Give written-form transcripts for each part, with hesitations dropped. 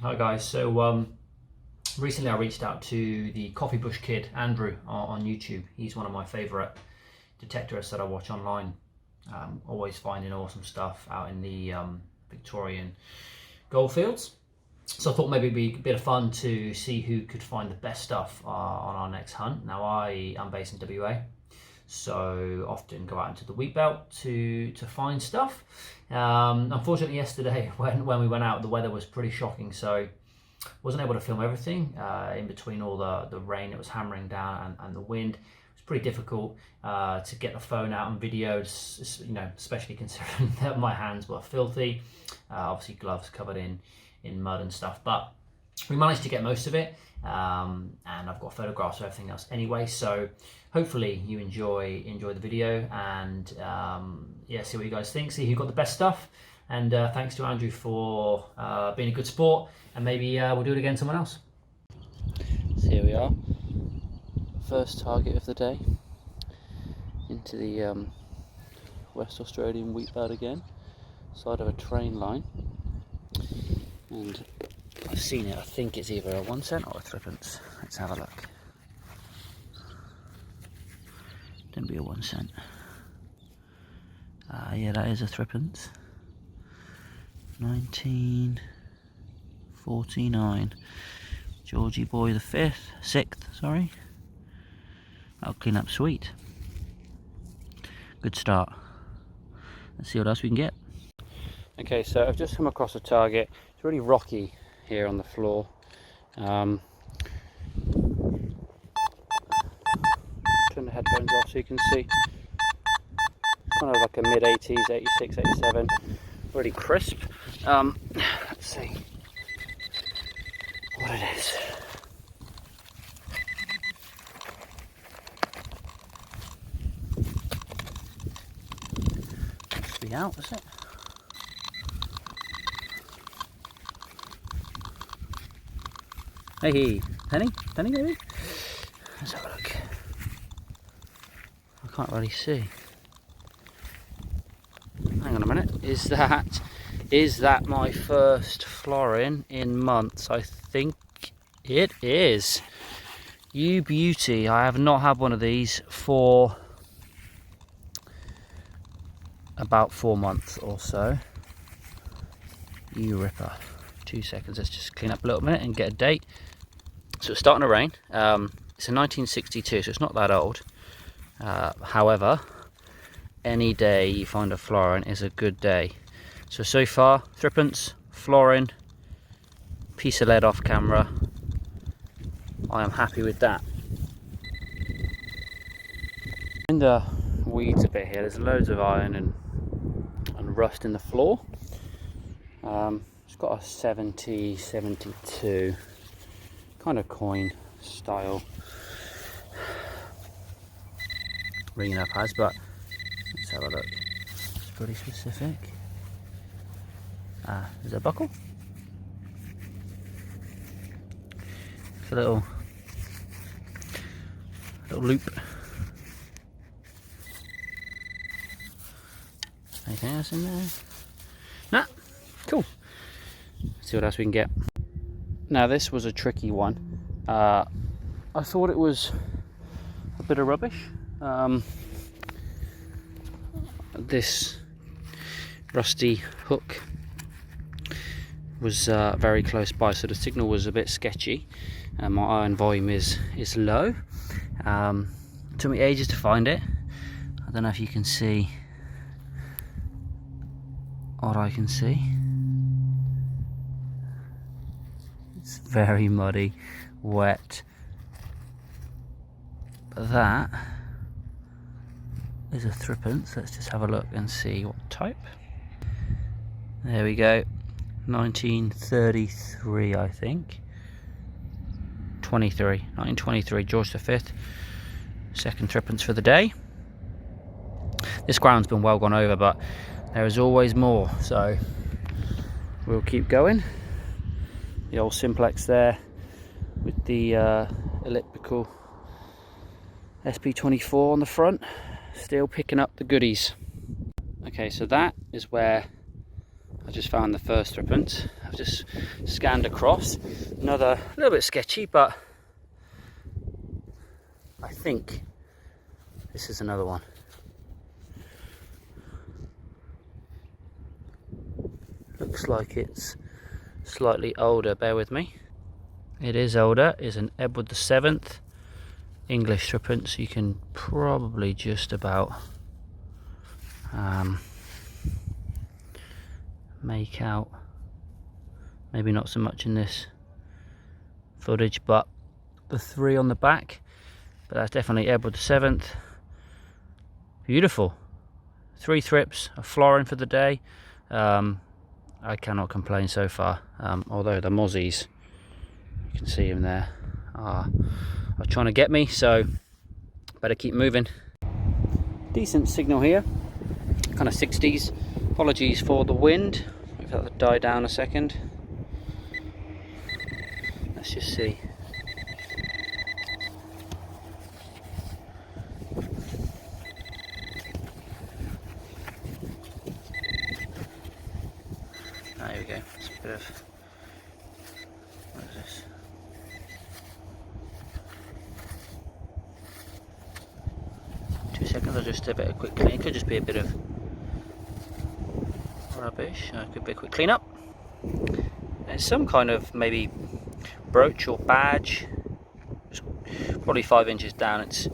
Hi guys, so recently I reached out to the Coffee Bush Kid, Andrew, on YouTube. He's one of my favourite detectorists that I watch online. Always finding awesome stuff out in the Victorian goldfields. So I thought maybe it'd be a bit of fun to see who could find the best stuff on our next hunt. Now I'm based in WA, so often go out into the Wheatbelt to find stuff. Unfortunately yesterday when we went out, the weather was pretty shocking, so wasn't able to film everything in between all the rain that was hammering down and the wind. It was pretty difficult to get the phone out and video, especially considering that my hands were filthy, obviously gloves covered in mud and stuff, but we managed to get most of it, and I've got photographs of everything else anyway, so hopefully you enjoy the video, and yeah, see what you guys think, see who got the best stuff, and thanks to Andrew for being a good sport, and maybe we'll do it again someone else. So here we are, first target of the day, into the West Australian Wheatbelt again, side of a train line, and I've seen it, I think it's either a 1 cent or a threepence. Let's have a look. Didn't be a 1 cent. Yeah, that is a threepence. 1949. Georgie boy the 6th, sorry. That'll clean up sweet. Good start. Let's see what else we can get. Okay, so I've just come across a target. It's really rocky here on the floor. Turn the headphones off so you can see. Kind of like a mid-80s, 86, 87. Really crisp. Let's see what it is. Must be out, is it? Hey, penny maybe? Let's have a look. I can't really see. Hang on a minute. Is that my first florin in months? I think it is. You beauty. I have not had one of these for about 4 months or so. You ripper. 2 seconds, let's just clean up a little minute and get a date. So it's starting to rain. It's a 1962, so it's not that old. However, any day you find a florin is a good day. So far, threepence, florin, piece of lead off camera. I am happy with that. In the weeds a bit here, there's loads of iron and rust in the floor. It's got a 70, 72 kind of coin style ringing up has, but let's have a look. It's pretty specific. Is it a buckle? It's a little loop. Anything else in there? Nah, cool. See what else we can get. Now this was a tricky one. I thought it was a bit of rubbish. This rusty hook was very close by, so the signal was a bit sketchy, and my iron volume is low. Took me ages to find it. I don't know if you can see what I can see. It's very muddy, wet, but that is a threepence. Let's just have a look and see what type. There we go, 1933 I think. 1923, George V, second threepence for the day. This ground's been well gone over, but there is always more, so we'll keep going. The old simplex there with the elliptical SP24 on the front, still picking up the goodies. Okay, so that is where I just found the first threepence. I've just scanned across. Another, a little bit sketchy, but I think this is another one. Looks like it's slightly older, bear with me. It is older, it's an Edward VII English threepence. You can probably just about make out, maybe not so much in this footage, but the 3 on the back, but that's definitely Edward VII. Beautiful. 3 thrips, a florin for the day. I cannot complain so far, although the mozzies, you can see them there, are trying to get me, so better keep moving. Decent signal here, kind of 60s. Apologies for the wind, if that would die down a second. Let's just see. There we go. It's a bit of, what is this? Two seconds, I'll just do a bit of quick clean. It could just be a bit of rubbish. Could be a quick clean up. There's some kind of maybe brooch or badge. It's probably 5 inches down. It's a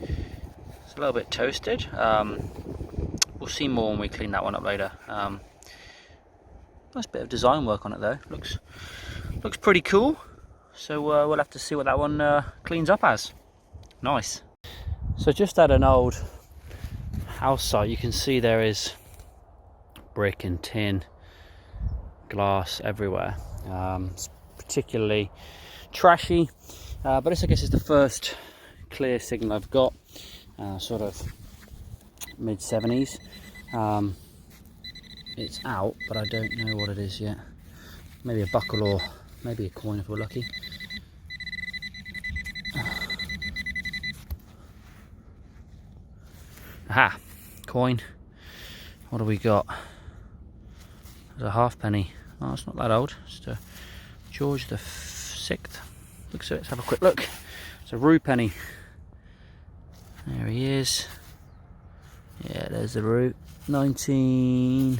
little bit toasted. We'll see more when we clean that one up later. Nice bit of design work on it though. Looks pretty cool. So we'll have to see what that one cleans up as. Nice. So just at an old house site, you can see there is brick and tin, glass everywhere. It's particularly trashy, but this I guess is the first clear signal I've got. Sort of mid 70s. It's out, but I don't know what it is yet. Maybe a buckle or maybe a coin if we're lucky. Aha, coin. What do we got? There's a halfpenny. Oh, it's not that old. It's a George the VI. Looks at it. Let's have a quick look. It's a rue penny. There he is. Yeah, there's the rue. 2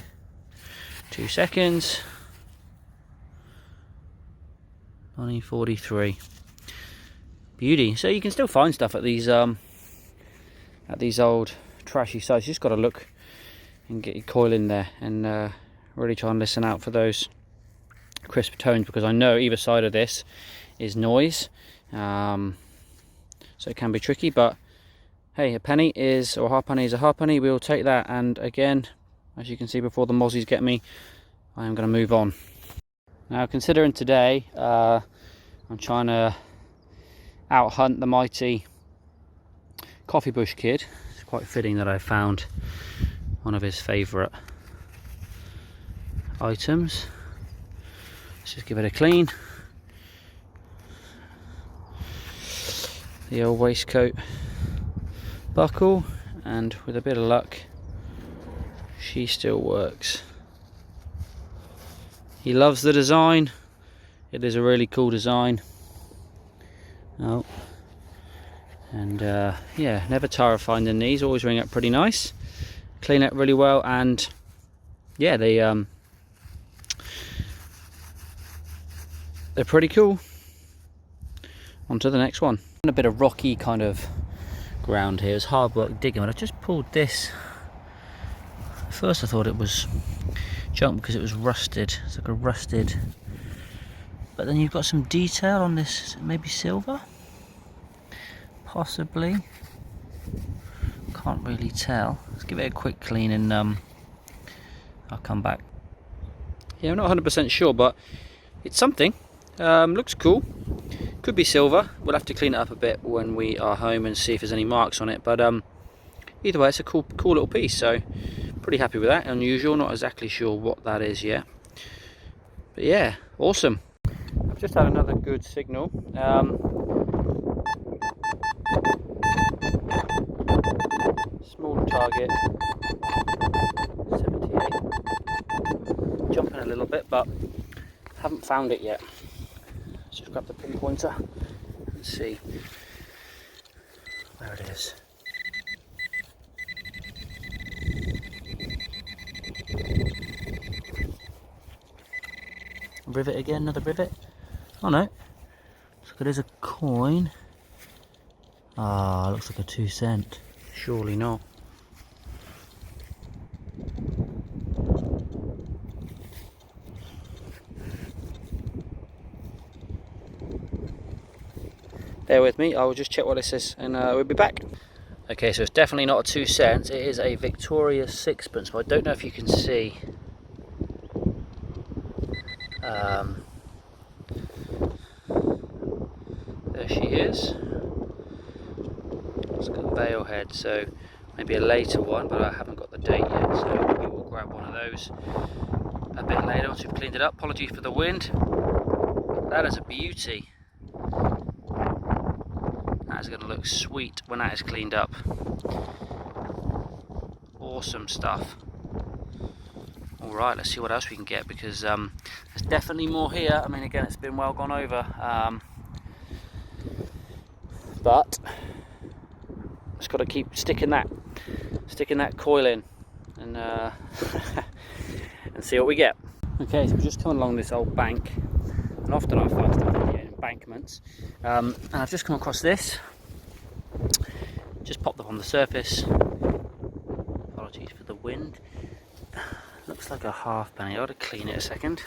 seconds. 1943. Beauty. So you can still find stuff at these old trashy sites. You just got to look and get your coil in there and really try and listen out for those crisp tones, because I know either side of this is noise, so it can be tricky. But hey, a penny is, or a halfpenny is a halfpenny. We'll take that. And again, as you can see, before the mozzies get me, I am going to move on. Now, considering today I'm trying to out-hunt the mighty coffee bush kid, it's quite fitting that I found one of his favourite items. Let's just give it a clean. The old waistcoat buckle, and with a bit of luck, she still works. He loves the design. It is a really cool design. Oh, and yeah, never tire of finding these. Always ring up pretty nice, clean it really well, and yeah, they're pretty cool. On to the next one. A bit of rocky kind of ground here. It's hard work digging, but I just pulled this. At first I thought it was junk because it was rusted. It's like a rusted, but then you've got some detail on this. Maybe silver, possibly, can't really tell. Let's give it a quick clean and I'll come back. Yeah, I'm not 100% sure, but it's something. Looks cool. Could be silver. We'll have to clean it up a bit when we are home and see if there's any marks on it, but either way, it's a cool little piece, so pretty happy with that. Unusual, not exactly sure what that is yet, but yeah, awesome. I've just had another good signal. Small target, 78, jumping a little bit. bit, but haven't found it yet. Let's just grab the pinpointer and see where it is. Rivet again, another rivet. Oh no, looks like it is a coin. Ah, looks like a 2 cent. Surely not. Bear with me, I will just check what this is and we'll be back. Okay, so it's definitely not a 2 cents, it is a Victoria sixpence, but I don't know if you can see. There she is. It's got a veil head, so maybe a later one, but I haven't got the date yet, so we will grab one of those a bit later once we've cleaned it up. Apologies for the wind. That is a beauty. That is going to look sweet when that is cleaned up. Awesome stuff. Alright, let's see what else we can get, because there's definitely more here. I mean, again, it's been well gone over, but just got to keep sticking that coil in and and see what we get. Okay, so we're just coming along this old bank, and often I find stuff in embankments, and I've just come across this. Just popped up on the surface. Apologies for the wind. Looks like a halfpenny. I ought to clean it a second.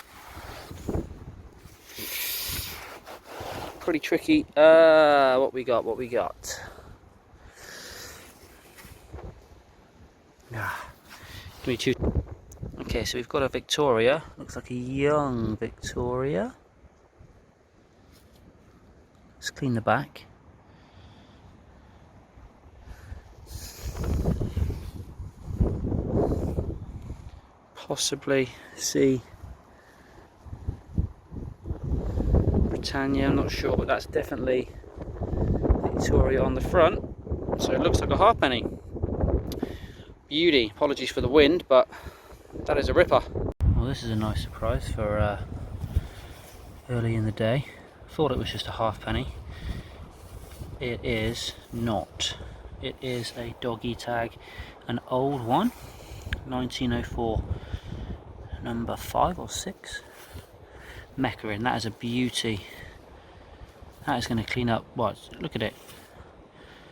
Pretty tricky. What we got? Give me two. Okay, so we've got a Victoria. Looks like a young Victoria. Let's clean the back. Possibly see Britannia, I'm not sure, but that's definitely Victoria on the front. So it looks like a halfpenny. Beauty. Apologies for the wind, but that is a ripper. Well, this is a nice surprise for early in the day. Thought it was just a halfpenny. It is not. It is a doggy tag, an old one, 1904. Number 5 or 6 Mecca. That is a beauty. That is going to clean up what? Look at it.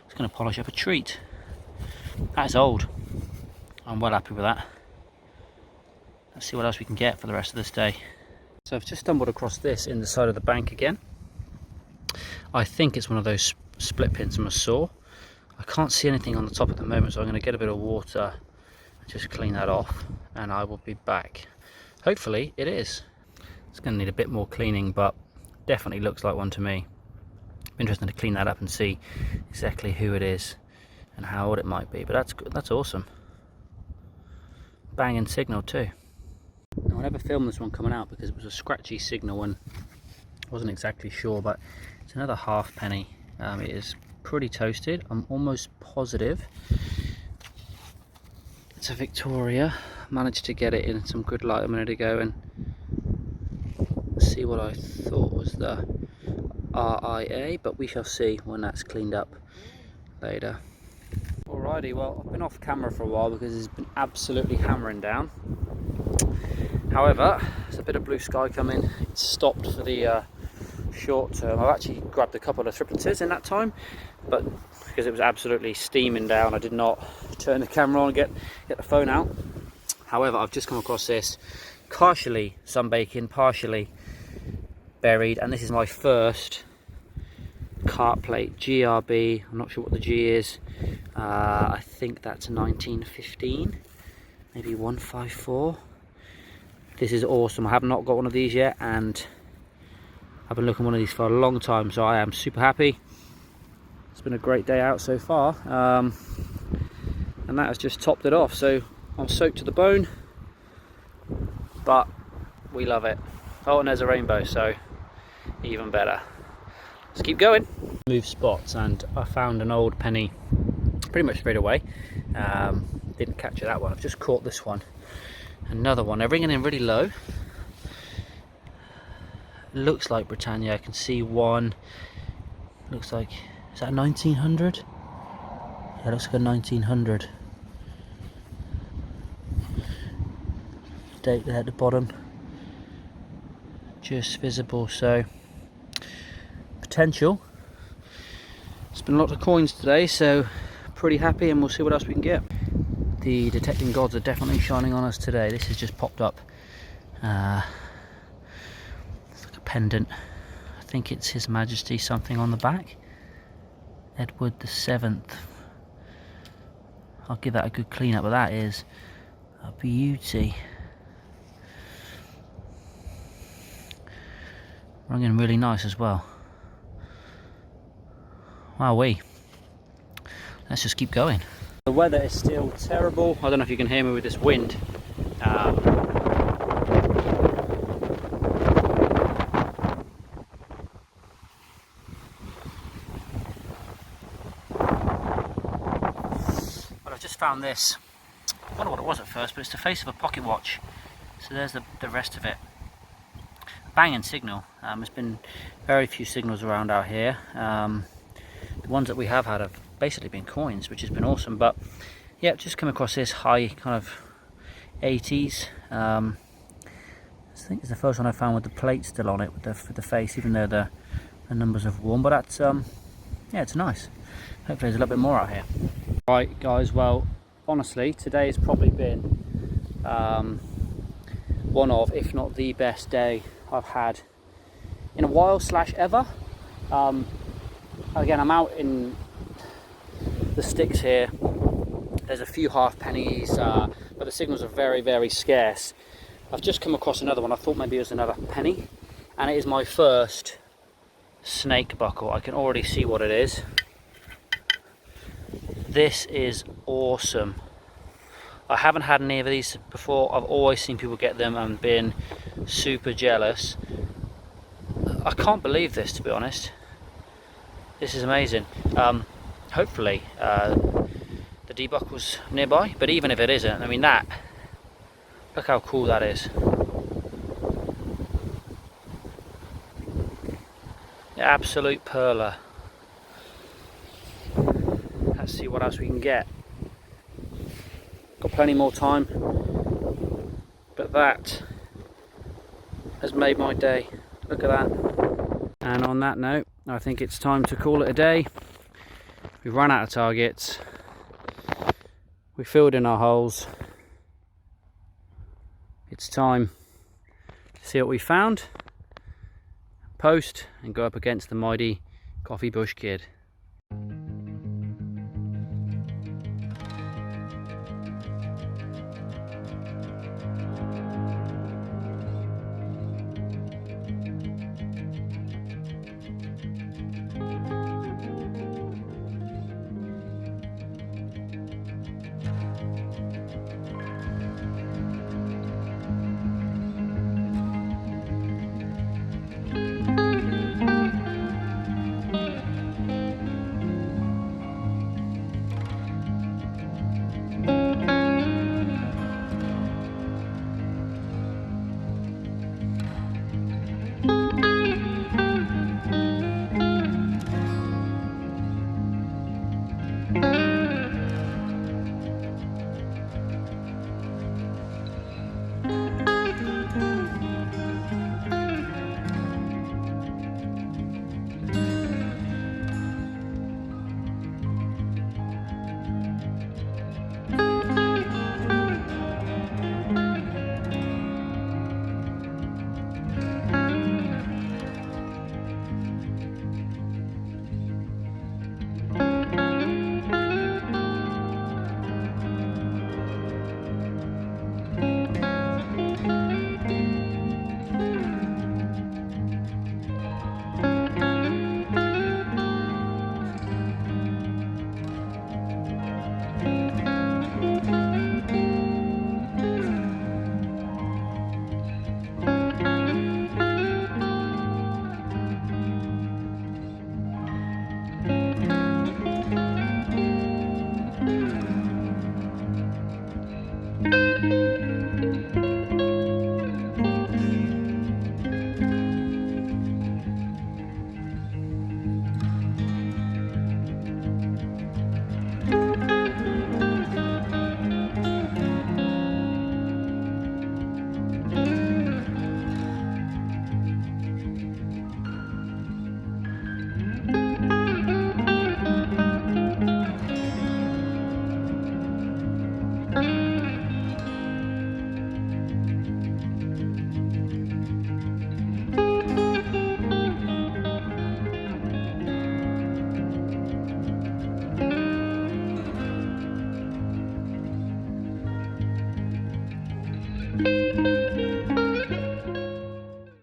It's going to polish up a treat. That is old. I'm well happy with that. Let's see what else we can get for the rest of this day. So I've just stumbled across this in the side of the bank again. I think it's one of those split pins from a saw. I can't see anything on the top at the moment, so I'm going to get a bit of water and just clean that off, and I will be back. Hopefully it is. It's going to need a bit more cleaning, but definitely looks like one to me. Interesting to clean that up and see exactly who it is and how old it might be, but that's awesome. Banging signal too. Now, I never filmed this one coming out because it was a scratchy signal and I wasn't exactly sure, but it's another halfpenny. It is pretty toasted. I'm almost positive it's a Victoria. Managed to get it in some good light a minute ago and see what I thought was the RIA, but we shall see when that's cleaned up later. Alrighty, well, I've been off camera for a while because it's been absolutely hammering down. However, there's a bit of blue sky coming. It's stopped for the short term. I've actually grabbed a couple of tripletes in that time, but because it was absolutely steaming down, I did not turn the camera on and get the phone out. However, I've just come across this, partially sunbaking, partially buried, and this is my first cart plate, GRB. I'm not sure what the G is. I think that's 1915, maybe 154. This is awesome. I have not got one of these yet, and I've been looking at one of these for a long time, so I am super happy. It's been a great day out so far, and that has just topped it off. So I'm soaked to the bone, but we love it. Oh, and there's a rainbow, so even better. Let's keep going. Move spots, and I found an old penny pretty much straight away. Didn't capture that one. I've just caught this one. Another one. They're ringing in really low. looks like Britannia. I can see one. Looks like, is that 1900? Yeah, looks like a 1900. Date there at the bottom, just visible. So potential. It's been lots of coins today, so pretty happy, and we'll see what else we can get. The detecting gods are definitely shining on us today. This has just popped up. It's like a pendant. I think it's His Majesty something on the back. Edward the 7th. I'll give that a good clean up, but that is a beauty. Rung in really nice as well. Wowee. Let's just keep going. The weather is still terrible. I don't know if you can hear me with this wind. But I've just found this. I don't know what it was at first, but it's the face of a pocket watch. So there's the rest of it. Banging signal. There's been very few signals around out here. The ones that we have had have basically been coins, which has been awesome. But yeah, just come across this high kind of 80s. I think it's the first one I found with the plate still on it, with the face, even though the numbers have worn. But that's yeah, it's nice. Hopefully there's a little bit more out here. Right guys, well honestly today has probably been one of, if not the best day I've had in a while / ever. Again, I'm out in the sticks here. There's a few half pennies, but the signals are very, very scarce. I've just come across another one. I thought maybe it was another penny, and it is my first snake buckle. I can already see what it is. This is awesome. I haven't had any of these before. I've always seen people get them and been super jealous. I can't believe this, to be honest. This is amazing. Hopefully the debuckle's nearby, but even if it isn't, I mean, that, look how cool that is. The absolute perler. Let's see what else we can get. Got plenty more time, but that has made my day. Look at that. And on that note, I think it's time to call it a day. We've run out of targets. We filled in our holes. It's time to see what we found, post, and go up against the mighty Coffee Bush Kid.